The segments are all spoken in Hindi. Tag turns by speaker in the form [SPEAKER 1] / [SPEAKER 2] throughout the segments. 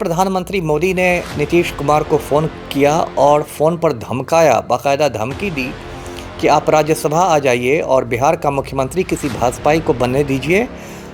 [SPEAKER 1] प्रधानमंत्री मोदी ने नीतीश कुमार को फ़ोन किया और फ़ोन पर धमकाया, बाकायदा धमकी दी कि आप राज्यसभा आ जाइए और बिहार का मुख्यमंत्री किसी भाजपाई को बनने दीजिए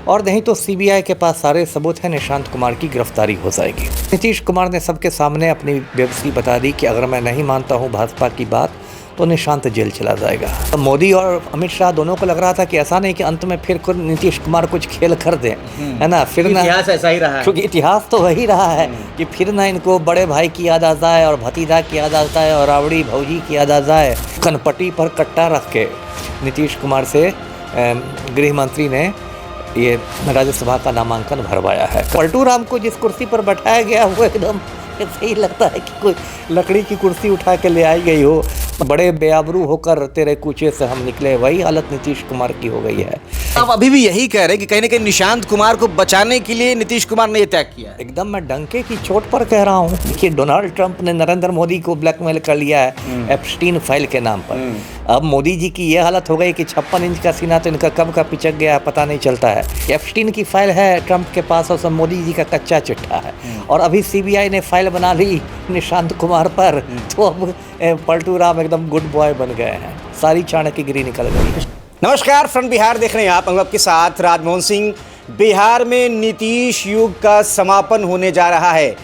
[SPEAKER 1] और नहीं तो सीबीआई के पास सारे सबूत हैं, निशांत कुमार की गिरफ्तारी हो जाएगी। नीतीश कुमार ने सबके सामने अपनी बेबसी बता दी कि अगर मैं नहीं मानता हूं भाजपा की बात तो निशांत जेल चला जाएगा। तो मोदी और अमित शाह दोनों को लग रहा था कि ऐसा नहीं कि अंत में फिर नीतीश कुमार कुछ खेल कर दें, है ना। फिर ना
[SPEAKER 2] इतिहास ऐसा ही रहा है,
[SPEAKER 1] क्योंकि इतिहास तो वही रहा है कि फिर ना इनको बड़े भाई की याद आ जाए और भतीजा की याद आ जाए और रावड़ी भौजी की याद आ जाए। कनपट्टी पर कट्टा रख के नीतीश कुमार से गृह मंत्री ने ये राज्यसभा का नामांकन भरवाया है। पलटू राम को जिस कुर्सी पर बैठाया गया वो एकदम ऐसे ही लगता है कि कोई लकड़ी की कुर्सी उठा के ले आई गई हो। बड़े बेआबरू होकर तेरे कूचे से हम निकले, वही हालत नीतीश कुमार की हो गई है।
[SPEAKER 2] आप अभी भी यही कह रहे हैं कि कहीं ना कहीं निशांत कुमार को बचाने के लिए नीतीश कुमार ने ये त्याग किया है।
[SPEAKER 1] एकदम मैं डंके की चोट पर कह रहा हूँ कि डोनाल्ड ट्रंप ने नरेंद्र मोदी को ब्लैकमेल कर लिया है एप्स्टीन फाइल के नाम पर। अब मोदी जी की ये हालत हो गई कि 56 इंच का सीना तो इनका कब का पिचक गया पता नहीं चलता है। एप्स्टीन की फाइल है ट्रंप के पास और सब मोदी जी का कच्चा चिट्ठा है और अभी सीबीआई ने फाइल बना ली निशांत कुमार पर, तो अब पलटू राम एकदम गुड बॉय बन गए हैं, सारी चाणक्यगिरी निकल गई।
[SPEAKER 2] नमस्कार, फ्रंट बिहार देख रहे हैं आप आपके साथ राजमोहन सिंह। बिहार में नीतीश युग का समापन होने जा रहा है।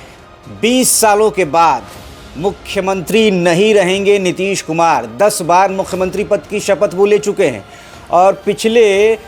[SPEAKER 2] 20 सालों के बाद मुख्यमंत्री नहीं रहेंगे नीतीश कुमार। 10 बार मुख्यमंत्री पद की शपथ वो ले चुके हैं और पिछले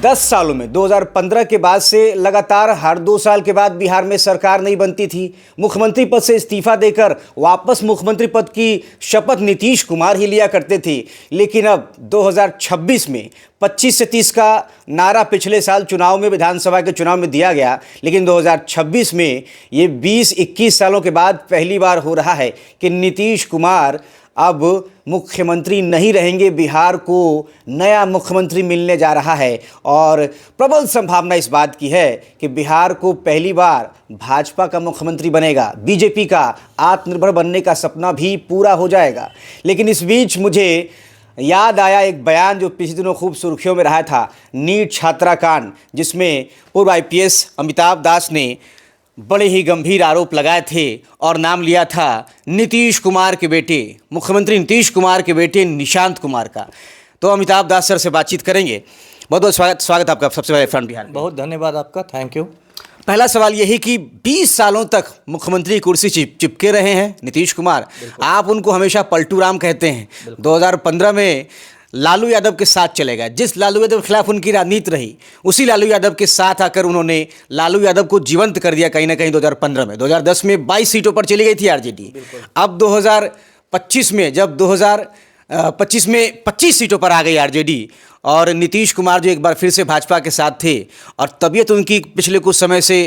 [SPEAKER 2] 10 सालों में 2015 के बाद से लगातार हर 2 साल के बाद बिहार में सरकार नहीं बनती थी। मुख्यमंत्री पद से इस्तीफा देकर वापस मुख्यमंत्री पद की शपथ नीतीश कुमार ही लिया करते थे। लेकिन अब 2026 में 25 से 30 का नारा पिछले साल चुनाव में, विधानसभा के चुनाव में दिया गया, लेकिन 2026 में ये 20-21 सालों के बाद पहली बार हो रहा है कि नीतीश कुमार अब मुख्यमंत्री नहीं रहेंगे। बिहार को नया मुख्यमंत्री मिलने जा रहा है और प्रबल संभावना इस बात की है कि बिहार को पहली बार भाजपा का मुख्यमंत्री बनेगा। बीजेपी का आत्मनिर्भर बनने का सपना भी पूरा हो जाएगा। लेकिन इस बीच मुझे याद आया एक बयान जो पिछले दिनों खूब सुर्खियों में रहा था, नीट छात्रा कांड, जिसमें पूर्व आईपीएस अमिताभ दास ने बड़े ही गंभीर आरोप लगाए थे और नाम लिया था नीतीश कुमार के बेटे, मुख्यमंत्री नीतीश कुमार के बेटे निशांत कुमार का। तो अमिताभ दास सर से बातचीत करेंगे। बहुत बहुत स्वागत आपका सबसे पहले फ्रंट बिहार।
[SPEAKER 1] बहुत धन्यवाद आपका, थैंक यू।
[SPEAKER 2] पहला सवाल यही कि 20 सालों तक मुख्यमंत्री कुर्सी चिपके रहे हैं नीतीश कुमार। आप उनको हमेशा पलटू राम कहते हैं। 2015 में लालू यादव के साथ चले गए। जिस लालू यादव के खिलाफ उनकी राजनीति रही, उसी लालू यादव के साथ आकर उन्होंने लालू यादव को जीवंत कर दिया कहीं ना कहीं 2015 में। 2010 में 22 सीटों पर चली गई थी आरजेडी। अब 2025 में जब 2025 में 25 सीटों पर आ गई आरजेडी और नीतीश कुमार जो एक बार फिर से भाजपा के साथ थे और तबीयत उनकी पिछले कुछ समय से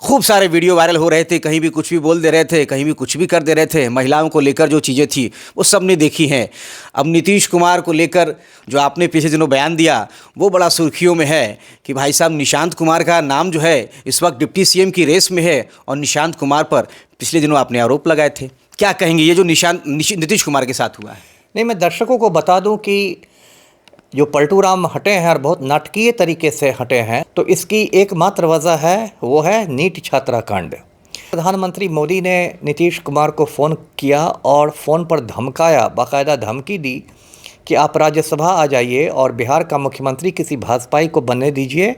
[SPEAKER 2] खूब सारे वीडियो वायरल हो रहे थे, कहीं भी कुछ भी बोल दे रहे थे, कहीं भी कुछ भी कर दे रहे थे। महिलाओं को लेकर जो चीज़ें थी वो सब ने देखी हैं। अब नीतीश कुमार को लेकर जो आपने पिछले दिनों बयान दिया वो बड़ा सुर्खियों में है कि भाई साहब निशांत कुमार का नाम जो है इस वक्त डिप्टी सीएम की रेस में है और निशांत कुमार पर पिछले दिनों आपने आरोप लगाए थे। क्या कहेंगे ये जो नीतीश कुमार के साथ हुआ है?
[SPEAKER 1] नहीं, मैं दर्शकों को बता दूं कि जो पलटू राम हटे हैं और बहुत नाटकीय तरीके से हटे हैं, तो इसकी एकमात्र वजह है, वो है नीट छात्रा कांड। प्रधानमंत्री मोदी ने नीतीश कुमार को फ़ोन किया और फ़ोन पर धमकाया, बाकायदा धमकी दी कि आप राज्यसभा आ जाइए और बिहार का मुख्यमंत्री किसी भाजपाई को बनने दीजिए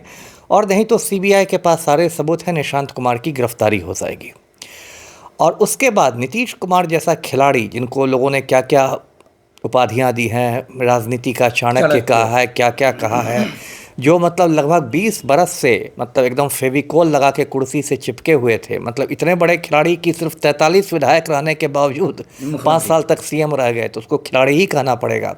[SPEAKER 1] और नहीं तो सीबीआई के पास सारे सबूत हैं, निशांत कुमार की गिरफ्तारी हो जाएगी। और उसके बाद नीतीश कुमार जैसा खिलाड़ी, जिनको लोगों ने क्या क्या उपाधियां दी हैं, राजनीति का चाणक्य कहा है, क्या क्या कहा है, जो मतलब लगभग 20 बरस से मतलब एकदम फेविकोल लगा के कुर्सी से चिपके हुए थे। मतलब इतने बड़े खिलाड़ी की सिर्फ 43 विधायक रहने के बावजूद 5 साल तक सीएम रह गए, तो उसको खिलाड़ी ही कहना पड़ेगा।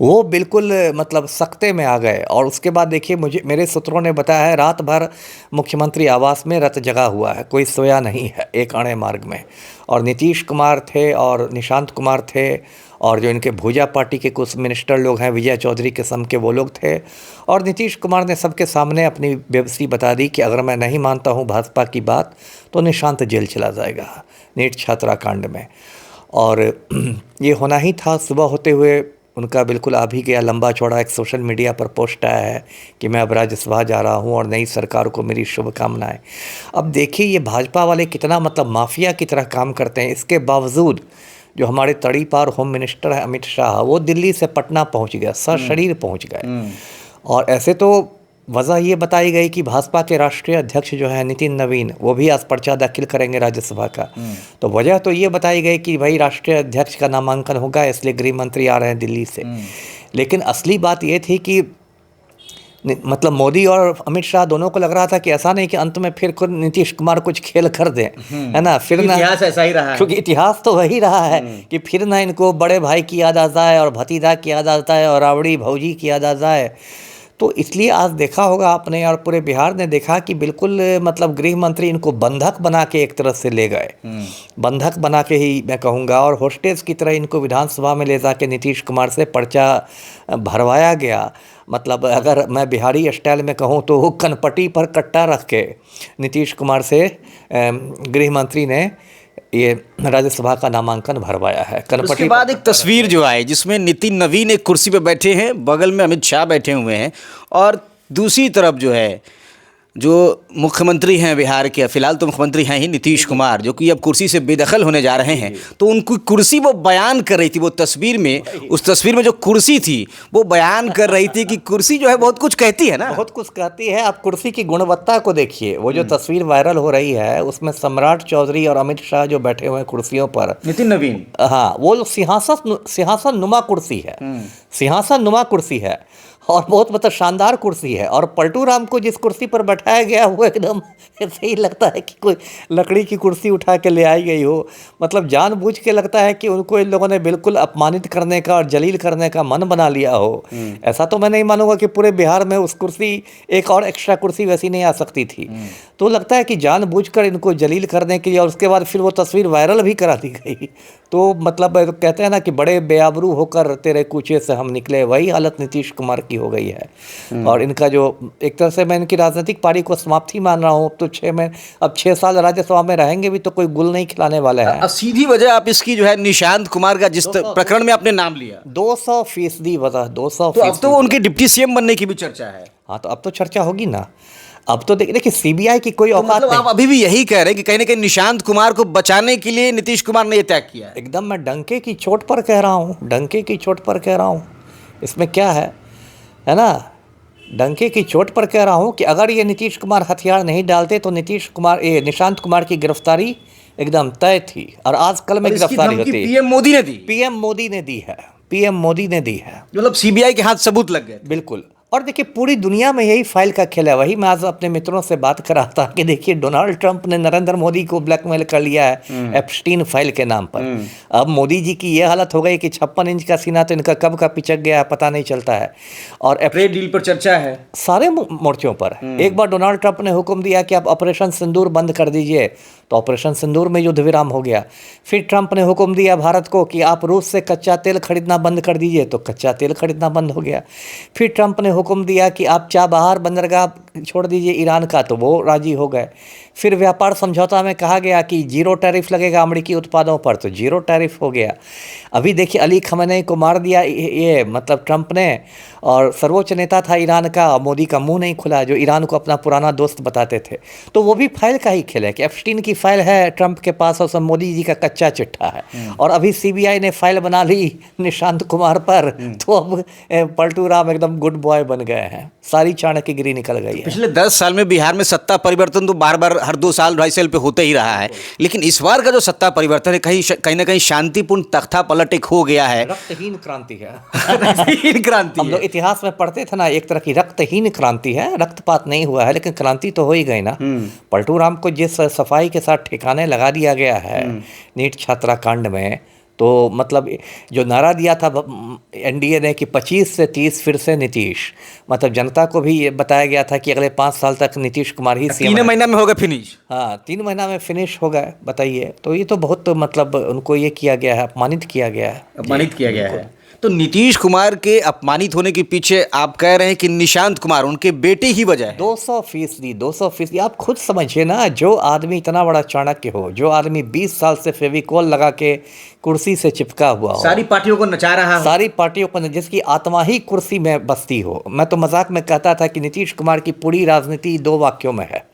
[SPEAKER 1] वो बिल्कुल मतलब सख्ते में आ गए। और उसके बाद देखिए, मेरे सूत्रों ने बताया है रात भर मुख्यमंत्री आवास में रत जगा हुआ है, कोई सोया नहीं है एक अणे मार्ग में। और नीतीश कुमार थे और निशांत कुमार थे और जो इनके भूजा पार्टी के कुछ मिनिस्टर लोग हैं, विजय चौधरी किस्म के, वो लोग थे। और नीतीश कुमार ने सबके सामने अपनी बेबसी बता दी कि अगर मैं नहीं मानता हूँ भाजपा की बात तो निशांत जेल चला जाएगा नीट छात्रा कांड में। और ये होना ही था। सुबह होते हुए उनका बिल्कुल आ भी गया लंबा चौड़ा एक सोशल मीडिया पर पोस्ट आया है कि मैं अब राज्यसभा जा रहा हूं और नई सरकार को मेरी शुभकामनाएं। अब देखिए ये भाजपा वाले कितना मतलब माफिया की तरह काम करते हैं। इसके बावजूद जो हमारे तड़ीपार होम मिनिस्टर है अमित शाह, वो दिल्ली से पटना पहुंच गया, सशरीर पहुंच गए। और ऐसे तो वजह ये बताई गई कि भाजपा के राष्ट्रीय अध्यक्ष जो है नितिन नवीन, वो भी आज पर्चा दाखिल करेंगे राज्यसभा का। तो वजह तो ये बताई गई कि भाई राष्ट्रीय अध्यक्ष का नामांकन होगा, इसलिए गृह मंत्री आ रहे हैं दिल्ली से। लेकिन असली बात ये थी कि मतलब मोदी और अमित शाह दोनों को लग रहा था कि ऐसा नहीं कि अंत में फिर नीतीश कुमार कुछ खेल कर दें, है ना। फिर ना
[SPEAKER 2] इतिहास ऐसा ही रहा है,
[SPEAKER 1] क्योंकि इतिहास तो वही रहा है कि फिर ना इनको बड़े भाई की याद आ जाए और भतीजा की याद आ जाए और रावड़ी भौजी की याद आ जाए। तो इसलिए आज देखा होगा आपने और पूरे बिहार ने देखा कि बिल्कुल मतलब गृह मंत्री इनको बंधक बना के एक तरह से ले गए, बंधक बना के ही मैं कहूँगा। और होस्टेज की तरह इनको विधानसभा में ले जाके नीतीश कुमार से पर्चा भरवाया गया। मतलब अगर मैं बिहारी स्टाइल में कहूँ तो वो कनपटी पर कट्टा रख के नीतीश कुमार से गृह मंत्री ने ये राज्यसभा का नामांकन भरवाया है।
[SPEAKER 2] उसके बाद एक तस्वीर जो आई जिसमें नितिन नवीन एक कुर्सी पे बैठे हैं, बगल में अमित शाह बैठे हुए हैं और दूसरी तरफ जो है जो मुख्यमंत्री हैं बिहार के, फिलहाल तो मुख्यमंत्री हैं ही नीतीश कुमार, जो कि अब कुर्सी से बेदखल होने जा रहे हैं। तो उनकी कुर्सी वो बयान कर रही थी, वो तस्वीर में, उस तस्वीर में जो कुर्सी थी वो बयान कर रही थी कि कुर्सी जो है बहुत कुछ कहती है ना,
[SPEAKER 1] बहुत कुछ कहती है। आप कुर्सी की गुणवत्ता को देखिए, वो जो तस्वीर वायरल हो रही है उसमें सम्राट चौधरी और अमित शाह जो बैठे हुए हैं कुर्सियों पर,
[SPEAKER 2] नितिन नवीन,
[SPEAKER 1] हाँ, वो सिंहासन नुमा कुर्सी है, सिंहासन नुमा कुर्सी है और बहुत मतलब शानदार कुर्सी है। और पलटू राम को जिस कुर्सी पर बैठाया गया वो एकदम ऐसे ही लगता है कि कोई लकड़ी की कुर्सी उठा के ले आई गई हो। मतलब जानबूझ के लगता है कि उनको इन लोगों ने बिल्कुल अपमानित करने का और जलील करने का मन बना लिया हो। ऐसा तो मैं नहीं मानूंगा कि पूरे बिहार में उस कुर्सी एक और एक्स्ट्रा कुर्सी वैसी नहीं आ सकती थी। तो लगता है कि जानबूझकर इनको जलील करने के लिए, और उसके बाद फिर वो तस्वीर वायरल भी करा दी गई। तो मतलब कहते हैं ना कि बड़े बेआबरू होकर तेरे कूचे से हम निकले, वही हालत नीतीश कुमार की हो गई है। और इनका जो एक तरह से मैं इनकी राजनीतिक पारी को समाप्ति मान रहा हूँ। अब तो 6 साल राज्यसभा में रहेंगे भी तो कोई गुल नहीं खिलाने वाले हैं।
[SPEAKER 2] सीधी वजह आप इसकी जो है निशांत कुमार का जिस प्रकरण में आपने नाम लिया,
[SPEAKER 1] 200% वजह, 200।
[SPEAKER 2] तो अब तो उनके डिप्टी सीएम बनने की भी चर्चा है।
[SPEAKER 1] हाँ, तो अब तो चर्चा होगी ना। अब तो देखिए सीबीआई की कोई
[SPEAKER 2] तो
[SPEAKER 1] औकात
[SPEAKER 2] मतलब
[SPEAKER 1] नहीं।
[SPEAKER 2] आप अभी भी यही कह रहे हैं कि कहीं ना कहीं निशांत कुमार को बचाने के लिए नीतीश कुमार ने ये त्याग किया है?
[SPEAKER 1] एकदम मैं डंके की चोट पर कह रहा हूँ, डंके की चोट पर कह रहा हूँ। इसमें क्या है ना, डंके की चोट पर कह रहा हूँ कि अगर ये नीतीश कुमार हथियार नहीं डालते तो निशांत कुमार की गिरफ्तारी एकदम तय थी और आज कल में गिरफ्तारी होती।
[SPEAKER 2] पीएम मोदी ने दी,
[SPEAKER 1] पीएम मोदी ने दी है, पीएम मोदी ने दी है।
[SPEAKER 2] मतलब सीबीआई के हाथ सबूत लग गए।
[SPEAKER 1] बिल्कुल। और देखिए पूरी दुनिया में यही फाइल का खेल है। वही मैं आज अपने मित्रों से बात कर रहा था कि देखिए डोनाल्ड ट्रंप ने नरेंद्र मोदी को ब्लैकमेल कर लिया है एप्स्टीन फाइल के नाम पर। अब मोदी जी की ये हालत हो गई कि 56 इंच का सीना तो इनका कब का पिचक गया है पता नहीं चलता है। और
[SPEAKER 2] ट्रेड डील पर चर्चा है
[SPEAKER 1] सारे मोर्चों पर। एक बार डोनाल्ड ट्रंप ने हुक्म दिया कि आप ऑपरेशन सिंदूर बंद कर दीजिए, तो ऑपरेशन सिंदूर में युद्ध विराम हो गया। फिर ट्रंप ने हुक्म दिया भारत को कि आप रूस से कच्चा तेल खरीदना बंद कर दीजिए, तो कच्चा तेल खरीदना बंद हो गया। फिर ट्रंप ने हुक्म दिया कि आप चाबहार बंदरगाह छोड़ दीजिए ईरान का, तो वो राजी हो गए। फिर व्यापार समझौता में कहा गया कि 0 टैरिफ लगेगा अमेरिकी उत्पादों पर, तो 0 टैरिफ हो गया। अभी देखिए अली खamenei को मार दिया ये मतलब ट्रंप ने, और सर्वोच्च नेता था ईरान का, मोदी का मुंह नहीं खुला, जो ईरान को अपना पुराना दोस्त बताते थे। तो वो भी फाइल का ही खेल है कि एप्स्टीन की फाइल है ट्रंप के पास और सब मोदी जी का कच्चा चिट्ठा है। और अभी सीबीआई ने फाइल बना ली निशांत कुमार पर, तो अब पलटू राम एकदम गुड बॉय बन गए हैं। सारी चाणक्यगिरी निकल गई है।
[SPEAKER 2] पिछले 10 साल में बिहार में सत्ता परिवर्तन तो बार बार हर 2 साल 2.5 साल पे होते ही रहा है, लेकिन इस बार का जो सत्ता परिवर्तन है कहीं ना कहीं शांतिपूर्ण तख्ता पलट एक हो गया है।
[SPEAKER 1] रक्तहीन क्रांति है।
[SPEAKER 2] रक्तहीन क्रांति।
[SPEAKER 1] हम लोग इतिहास में पढ़ते थे ना, एक तरह की रक्तहीन क्रांति है। रक्तपात नहीं हुआ है लेकिन क्रांति तो हो ही गई ना। पलटू राम को जिस सफाई के साथ ठिकाने लगा दिया गया है नीट छात्रा कांड में, तो मतलब जो नारा दिया था एनडीए ने कि 25 से 30 फिर से नीतीश, मतलब जनता को भी ये बताया गया था कि अगले 5 साल तक नीतीश कुमार ही सीएम।
[SPEAKER 2] 3 महीना में होगा फिनिश।
[SPEAKER 1] हाँ, 3 महीना में फिनिश हो गए, बताइए। तो ये तो बहुत मतलब उनको ये किया गया है, अपमानित किया गया है।
[SPEAKER 2] अपमानित किया गया है। तो नीतीश कुमार के अपमानित होने के पीछे आप कह रहे हैं कि निशांत कुमार उनके बेटे ही वजह है।
[SPEAKER 1] 200%, आप खुद समझिए ना, जो आदमी इतना बड़ा चाणक्य हो, जो आदमी 20 साल से फेविकॉल लगा के कुर्सी से चिपका हुआ हो,
[SPEAKER 2] सारी पार्टियों को नचा रहा हो,
[SPEAKER 1] सारी पार्टियों को, जिसकी आत्मा ही कुर्सी में बसती हो। मैं तो मजाक में कहता था कि नीतीश कुमार की पूरी राजनीति 2 वाक्यों में है,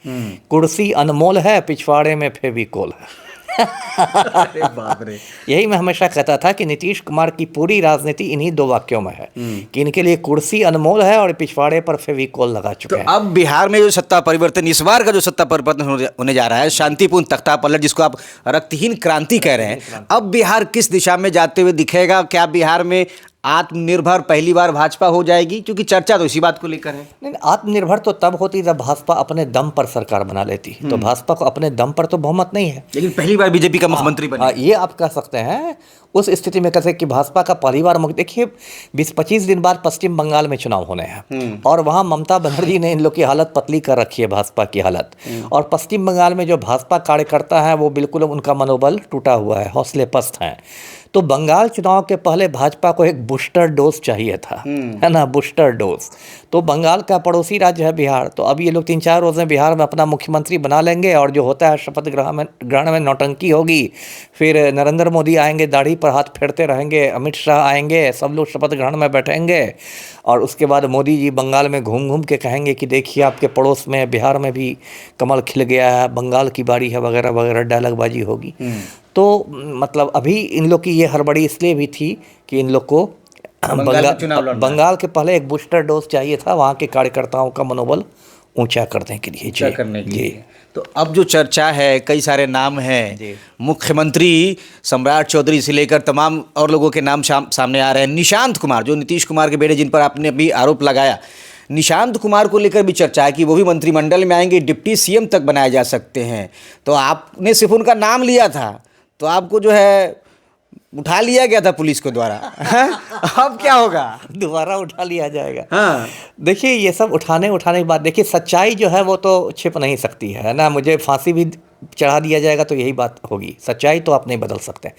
[SPEAKER 1] कुर्सी अनमोल है, पिछवाड़े में फेविकॉल है।
[SPEAKER 2] अरे बाप रे।
[SPEAKER 1] यही मैं हमेशा कहता था कि नीतीश कुमार की पूरी राजनीति इन्हीं 2 वाक्यों में है कि इनके लिए कुर्सी अनमोल है और पिछवाड़े पर फेविकॉल लगा चुके
[SPEAKER 2] तो
[SPEAKER 1] हैं।
[SPEAKER 2] अब बिहार में जो सत्ता परिवर्तन, इस बार का जो सत्ता परिवर्तन होने जा रहा है, शांतिपूर्ण तख्ता पलट, जिसको आप रक्तहीन क्रांति कह रहे हैं, अब बिहार किस दिशा में जाते हुए दिखेगा? क्या बिहार में आत्मनिर्भर पहली बार भाजपा हो जाएगी? क्योंकि चर्चा तो इसी बात को लेकर है।
[SPEAKER 1] नहीं, आत्मनिर्भर तो तब होती जब भाजपा अपने दम पर सरकार बना लेती। तो भाजपा को अपने दम पर तो बहुमत नहीं है,
[SPEAKER 2] लेकिन पहली बार बीजेपी का मुख्यमंत्री बने।
[SPEAKER 1] ये आप कह सकते हैं। उस स्थिति में कैसे कि भाजपा का पहली बार देखिए 20-25 दिन बाद पश्चिम बंगाल में चुनाव होने हैं और वहाँ ममता बनर्जी ने इन लोग की हालत पतली कर रखी है, भाजपा की हालत। और पश्चिम बंगाल में जो भाजपा कार्यकर्ता है वो बिल्कुल उनका मनोबल टूटा हुआ है, हौसले पस्त हैं। तो बंगाल चुनाव के पहले भाजपा को एक बूस्टर डोज चाहिए था, है ना, बूस्टर डोज। तो बंगाल का पड़ोसी राज्य है बिहार, तो अब ये लोग 3-4 रोज़ में बिहार में अपना मुख्यमंत्री बना लेंगे और जो होता है शपथ ग्रहण में नौटंकी होगी, फिर नरेंद्र मोदी आएंगे, दाढ़ी पर हाथ फेरते रहेंगे, अमित शाह आएंगे, सब लोग शपथ ग्रहण में बैठेंगे और उसके बाद मोदी जी बंगाल में घूम घूम के कहेंगे कि देखिए आपके पड़ोस में बिहार में भी कमल खिल गया है, बंगाल की बारी है, वगैरह वगैरह डायलॉगबाजी होगी। तो मतलब अभी इन लोग की ये हड़बड़ी इसलिए भी थी कि इन लोग को बंगाल के पहले एक बूस्टर डोज चाहिए था, वहाँ के कार्यकर्ताओं का मनोबल ऊंचा करने के लिए,
[SPEAKER 2] ऊंचा करने के लिए। तो अब जो चर्चा है, कई सारे नाम हैं, मुख्यमंत्री सम्राट चौधरी से लेकर तमाम और लोगों के नाम सामने आ रहे हैं। निशांत कुमार, जो नीतीश कुमार के बेटे, जिन पर आपने अभी आरोप लगाया, निशांत कुमार को लेकर भी चर्चा है कि वो भी मंत्रिमंडल में आएंगे, डिप्टी सीएम तक बनाए जा सकते हैं। तो आपने सिर्फ उनका नाम लिया था तो आपको जो है उठा लिया गया था पुलिस के द्वारा। अब क्या होगा?
[SPEAKER 1] दोबारा उठा लिया जाएगा।
[SPEAKER 2] हाँ,
[SPEAKER 1] देखिए ये सब उठाने की बात, देखिए सच्चाई जो है वो तो छिप नहीं सकती है ना। मुझे फांसी भी चढ़ा दिया जाएगा तो यही बात होगी, सच्चाई तो आप नहीं बदल सकते।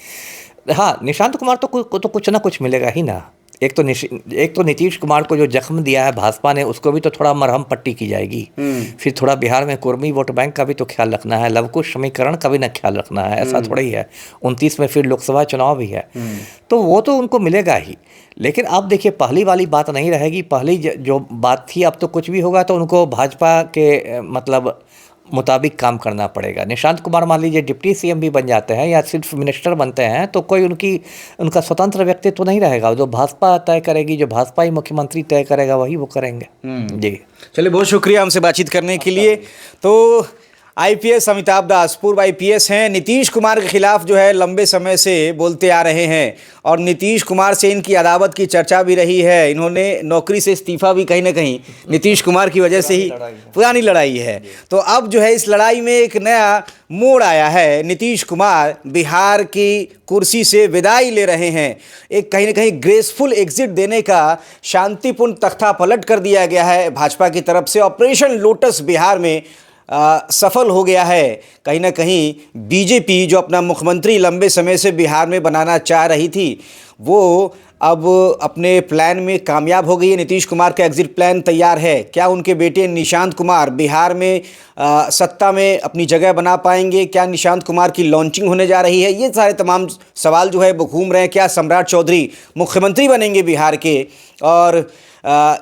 [SPEAKER 1] हाँ, निशांत कुमार तो कुछ ना कुछ मिलेगा ही ना। एक तो नीतीश कुमार को जो जख्म दिया है भाजपा ने, उसको भी तो थोड़ा मरहम पट्टी की जाएगी। फिर थोड़ा बिहार में कुर्मी वोट बैंक का भी तो ख्याल रखना है, लवकुश समीकरण का भी ना ख्याल रखना है। ऐसा थोड़ा ही है, 29 में फिर लोकसभा चुनाव भी है, तो वो तो उनको मिलेगा ही। लेकिन अब देखिए पहली वाली बात नहीं रहेगी। पहली जो बात थी, अब तो कुछ भी होगा तो उनको भाजपा के मतलब मुताबिक काम करना पड़ेगा। निशांत कुमार मान लीजिए डिप्टी सीएम भी बन जाते हैं या सिर्फ मिनिस्टर बनते हैं तो कोई उनका स्वतंत्र व्यक्तित्व नहीं रहेगा। जो भाजपा तय करेगी, जो भाजपा ही मुख्यमंत्री तय करेगा, वही वो करेंगे। जी
[SPEAKER 2] चलिए, बहुत शुक्रिया हमसे बातचीत करने के लिए। तो आईपीएस अमिताभ दास पूर्व आईपीएस हैं, नीतीश कुमार के खिलाफ जो है लंबे समय से बोलते आ रहे हैं और नीतीश कुमार से इनकी अदावत की चर्चा भी रही है। इन्होंने नौकरी से इस्तीफा भी कहीं ना कहीं नीतीश कुमार की वजह से ही, पुरानी लड़ाई है। तो अब जो है इस लड़ाई में एक नया मोड़ आया है। नीतीश कुमार बिहार की कुर्सी से विदाई ले रहे हैं। एक कहीं ना कहीं ग्रेसफुल एग्जिट देने का शांतिपूर्ण तख्ता पलट कर दिया गया है भाजपा की तरफ से। ऑपरेशन लोटस बिहार में सफल हो गया है। कहीं ना कहीं बीजेपी जो अपना मुख्यमंत्री लंबे समय से बिहार में बनाना चाह रही थी, वो अब अपने प्लान में कामयाब हो गई है। नीतीश कुमार का एग्जिट प्लान तैयार है। क्या उनके बेटे निशांत कुमार बिहार में सत्ता में अपनी जगह बना पाएंगे? क्या निशांत कुमार की लॉन्चिंग होने जा रही है? ये सारे तमाम सवाल जो है वो घूम रहे हैं। क्या सम्राट चौधरी मुख्यमंत्री बनेंगे बिहार के? और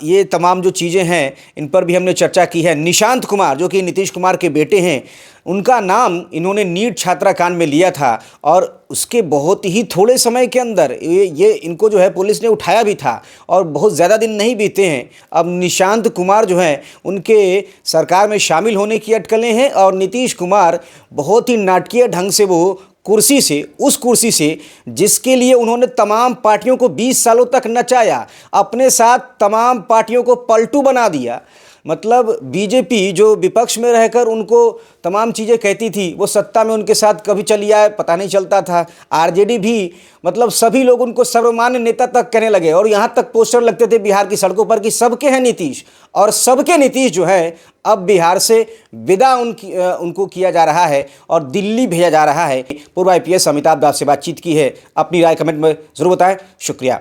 [SPEAKER 2] ये तमाम जो चीज़ें हैं इन पर भी हमने चर्चा की है। निशांत कुमार जो कि नीतीश कुमार के बेटे हैं, उनका नाम इन्होंने नीट छात्रा कांड में लिया था और उसके बहुत ही थोड़े समय के अंदर ये इनको जो है पुलिस ने उठाया भी था और बहुत ज़्यादा दिन नहीं बीते हैं। अब निशांत कुमार जो हैं उनके सरकार में शामिल होने की अटकलें हैं और नीतीश कुमार बहुत ही नाटकीय ढंग से वो उस कुर्सी से जिसके लिए उन्होंने तमाम पार्टियों को 20 सालों तक नचाया, अपने साथ तमाम पार्टियों को पलटू बना दिया। मतलब बीजेपी जो विपक्ष में रहकर उनको तमाम चीज़ें कहती थी, वो सत्ता में उनके साथ कभी चली आए पता नहीं चलता था। आरजेडी भी, मतलब सभी लोग उनको सर्वमान्य नेता तक कहने लगे और यहाँ तक पोस्टर लगते थे बिहार की सड़कों पर कि सबके हैं नीतीश। और सबके नीतीश जो है अब बिहार से विदा उनको किया जा रहा है और दिल्ली भेजा जा रहा है। पूर्व आईपीएस अमिताभ दास से बातचीत की है। अपनी राय कमेंट में ज़रूर बताएं। शुक्रिया।